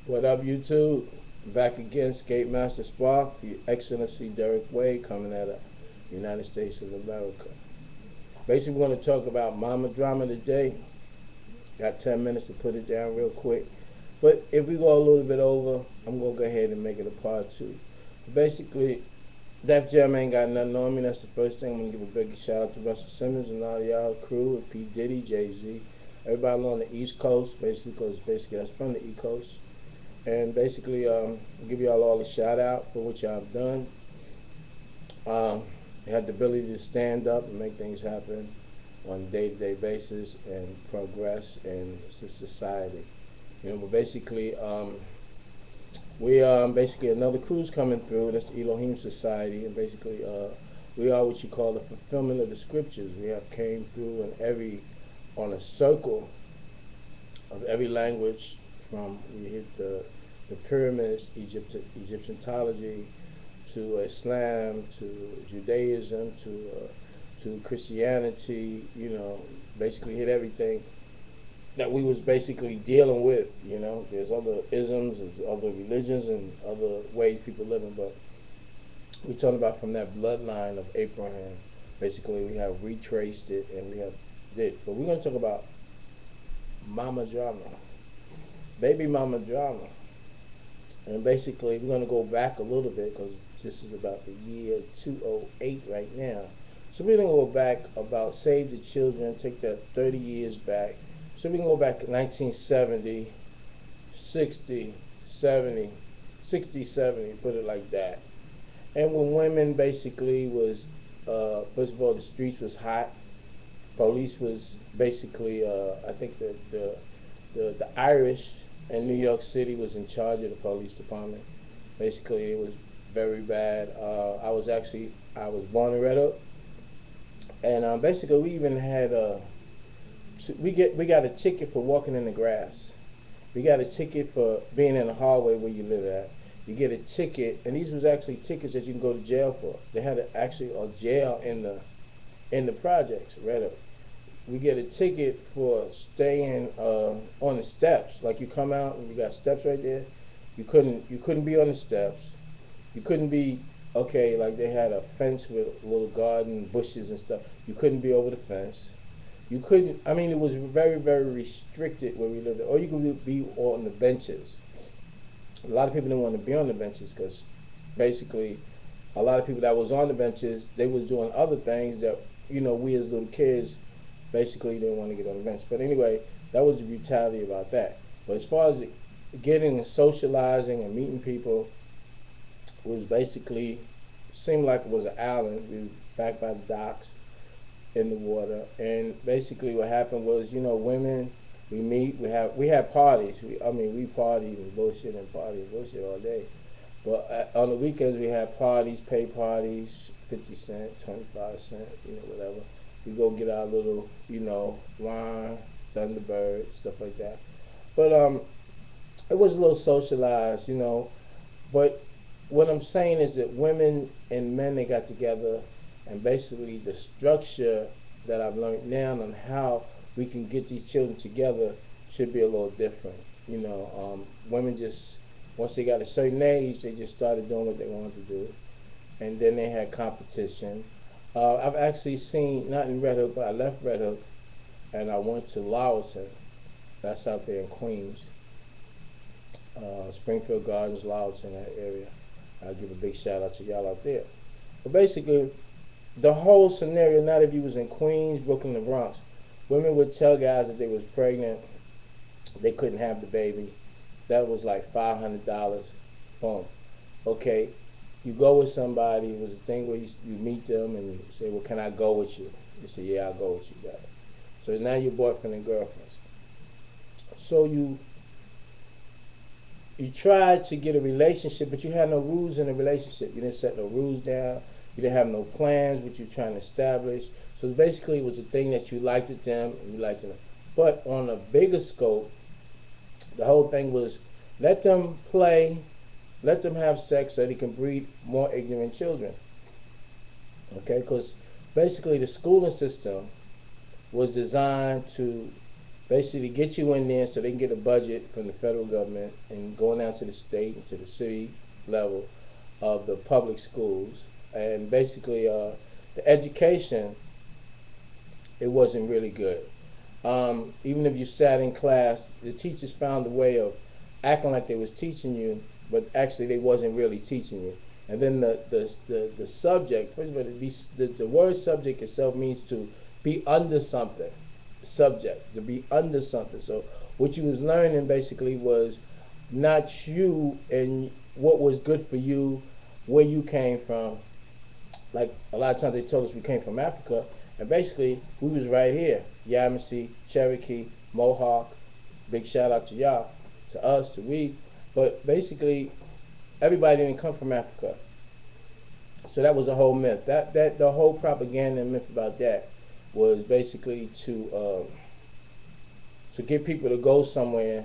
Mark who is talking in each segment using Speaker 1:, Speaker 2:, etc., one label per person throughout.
Speaker 1: What up, YouTube? Back again, Skate Master Spark, Your Excellency Derek Wade, coming out of the United States of America. Basically, we're going to talk about mama drama today. Got 10 minutes to put it down real quick. But if we go a little bit over, I'm going to go ahead and make it a part two. Basically, Def Jam ain't got nothing on me. That's the first thing. I'm going to give a big shout out to Russell Simmons and all y'all crew, with P. Diddy, Jay-Z, everybody along the East Coast, basically, because basically that's from the East Coast. And basically, give y'all all a shout out for what y'all have done. You had the ability to stand up and make things happen on a day-to-day basis and progress in society. But basically, we basically another crew's coming through. That's the Elohim Society, and basically, we are what you call the fulfillment of the scriptures. We have came through on a circle of every language. From we hit the pyramids, Egyptology, to Islam, to Judaism, to Christianity. Basically hit everything that we was basically dealing with. There's other isms, there's other religions, and other ways people living, but we're talking about from that bloodline of Abraham. Basically, we have retraced it, and we have did. But we're going to talk about mama drama. Baby mama drama. And basically, we're going to go back a little bit because this is about the year 208 right now. So we're going to go back about Save the Children, take that 30 years back. So we can go back to 1970, 60, 70, 60, 70, put it like that. And when women basically was, first of all, the streets was hot. Police was basically, I think the Irish in New York City was in charge of the police department. Basically, it was very bad. I was born in Red Hook, and basically we even had we got a ticket for walking in the grass. We got a ticket for being in the hallway where you live at. You get a ticket, and these was actually tickets that you can go to jail for. They had actually a jail in the projects, Red Hook. We get a ticket for staying on the steps. Like you come out and you got steps right there. You couldn't be on the steps. You couldn't be like they had a fence with little garden bushes and stuff. You couldn't be over the fence. You couldn't. I mean, it was very, very restricted where we lived. Or you could be on the benches. A lot of people didn't want to be on the benches because basically, a lot of people that was on the benches, they was doing other things that we as little kids basically didn't want to get on the bench. But anyway, that was the brutality about that. But as far as getting and socializing and meeting people, was basically seemed like it was an island. We were back by the docks in the water, and basically what happened was, women, we meet, we have parties. We partied and bullshit and party and bullshit all day. But on the weekends we have parties, pay parties, 50 cents, 25 cents, whatever. We go get our little, wine, Thunderbird, stuff like that. But it was a little socialized, But what I'm saying is that women and men, they got together, and basically the structure that I've learned now on how we can get these children together should be a little different. Women just, once they got a certain age, they just started doing what they wanted to do. And then they had competition. I've actually seen, not in Red Hook, but I left Red Hook and I went to Lowellton. That's out there in Queens. Springfield Gardens, Lowellton, that area. I'll give a big shout out to y'all out there. But basically, the whole scenario, not if you was in Queens, Brooklyn, and Bronx, women would tell guys that they was pregnant, they couldn't have the baby. That was like $500. Boom. Okay. You go with somebody, it was a thing where you meet them and you say, well, can I go with you? You say, yeah, I'll go with you, guys. So now you're boyfriend and girlfriend. So you tried to get a relationship, but you had no rules in the relationship. You didn't set no rules down. You didn't have no plans, what you're trying to establish. So basically it was a thing that you liked at them and you liked them. But on a bigger scope, the whole thing was let them play, let them have sex so they can breed more ignorant children. Okay, because basically the schooling system was designed to basically get you in there so they can get a budget from the federal government and going down to the state, to the city level of the public schools. And basically, the education, it wasn't really good. Even if you sat in class, the teachers found a way of acting like they was teaching you, but actually they wasn't really teaching you. And then the subject, first of all, the word subject itself means to be under something. Subject, to be under something. So what you was learning basically was not you and what was good for you, where you came from. Like a lot of times they told us we came from Africa, and basically we was right here. Yamasee, Cherokee, Mohawk. Big shout out to y'all, to us, to we. But basically everybody didn't come from Africa. So that was a whole myth. That the whole propaganda and myth about that was basically to get people to go somewhere,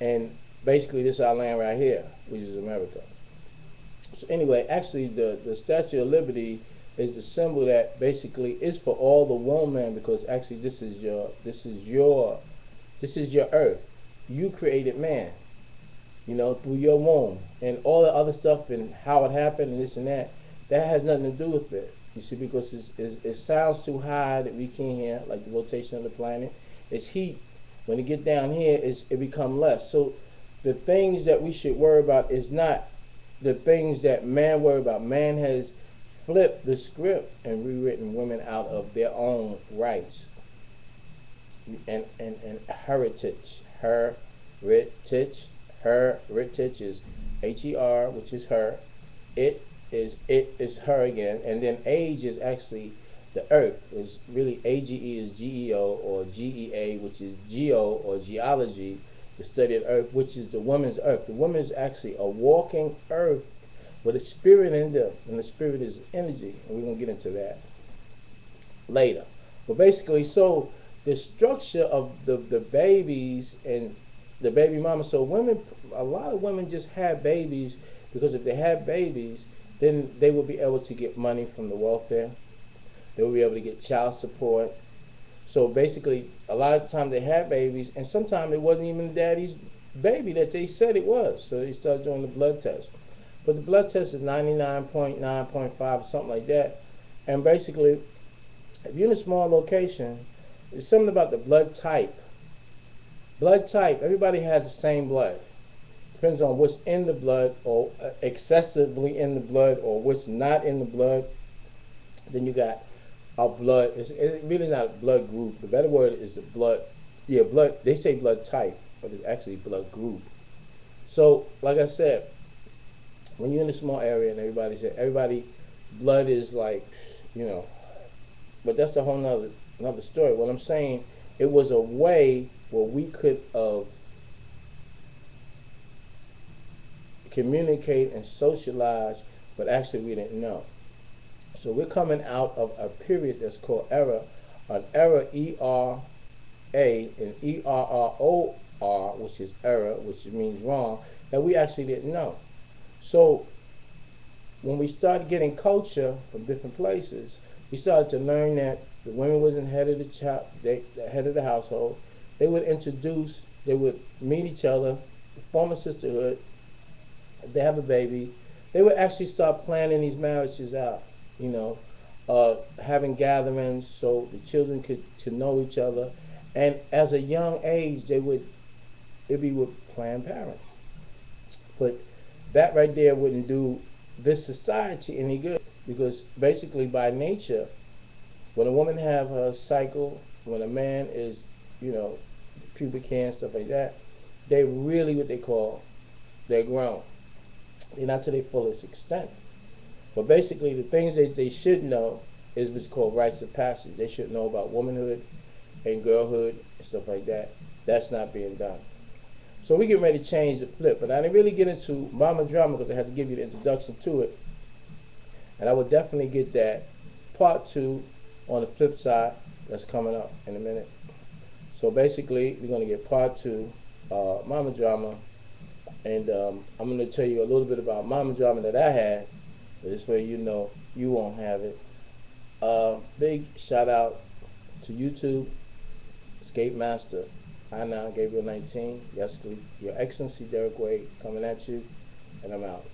Speaker 1: and basically this is our land right here, which is America. So anyway, actually the Statue of Liberty is the symbol that basically is for all the woman, because actually this is your earth. You created man, you know, through your womb, and all the other stuff and how it happened and this and that has nothing to do with it. You see, because it sounds too high that we can't hear, like the rotation of the planet. It's heat. When it get down here, it become less. So the things that we should worry about is not the things that man worry about. Man has flipped the script and rewritten women out of their own rights and heritage. Heritage is H-E-R, which is her. It is her again, and then age is actually the earth. Is really A-G-E is G-E-O or G-E-A, which is geo or geology, the study of earth, which is the woman's earth. The woman is actually a walking earth with a spirit in them, and the spirit is energy, and we're gonna get into that later. But basically, so the structure of the babies and the baby mama. So women, a lot of women just have babies because if they have babies, then they will be able to get money from the welfare. They will be able to get child support. So basically, a lot of times they have babies, and sometimes it wasn't even the daddy's baby that they said it was. So they start doing the blood test. But the blood test is 99.9.5 or something like that. And basically, if you're in a small location, there's something about the blood type. Blood type, everybody has the same blood. Depends on what's in the blood, or excessively in the blood, or what's not in the blood. Then you got a blood. It's really not a blood group. The better word is the blood. Yeah, blood. They say blood type, but it's actually blood group. So, like I said, when you're in a small area and everybody blood is like, you know, but that's a whole another story. What I'm saying, it was a way where we could communicate and socialize, but actually we didn't know. So we're coming out of a period that's called era, an era, E-R-A and E-R-R-O-R, which is error, which means wrong, that we actually didn't know. So when we started getting culture from different places, we started to learn that the women wasn't head of the head of the household. They would meet each other, form a sisterhood. If they have a baby, they would actually start planning these marriages out, you know, having gatherings so the children could to know each other. And as a young age, it'd be with Planned Parents. But that right there wouldn't do this society any good, because basically by nature, when a woman have her cycle, when a man is, you know, pubic hair and stuff like that, they really what they call, they're grown. They're not to their fullest extent. But basically the things they should know is what's called rites of passage. They should know about womanhood and girlhood and stuff like that. That's not being done. So we get ready to change the flip. But I didn't really get into Mama Drama because I had to give you the introduction to it. And I would definitely get that part 2 on the flip side that's coming up in a minute. So basically, we're going to get part 2, Mama Drama. And I'm going to tell you a little bit about Mama Drama that I had. This way you know you won't have it. Big shout out to YouTube Skate Master, I now Gabriel 19, yes, Your Excellency Derek Wade coming at you, and I'm out.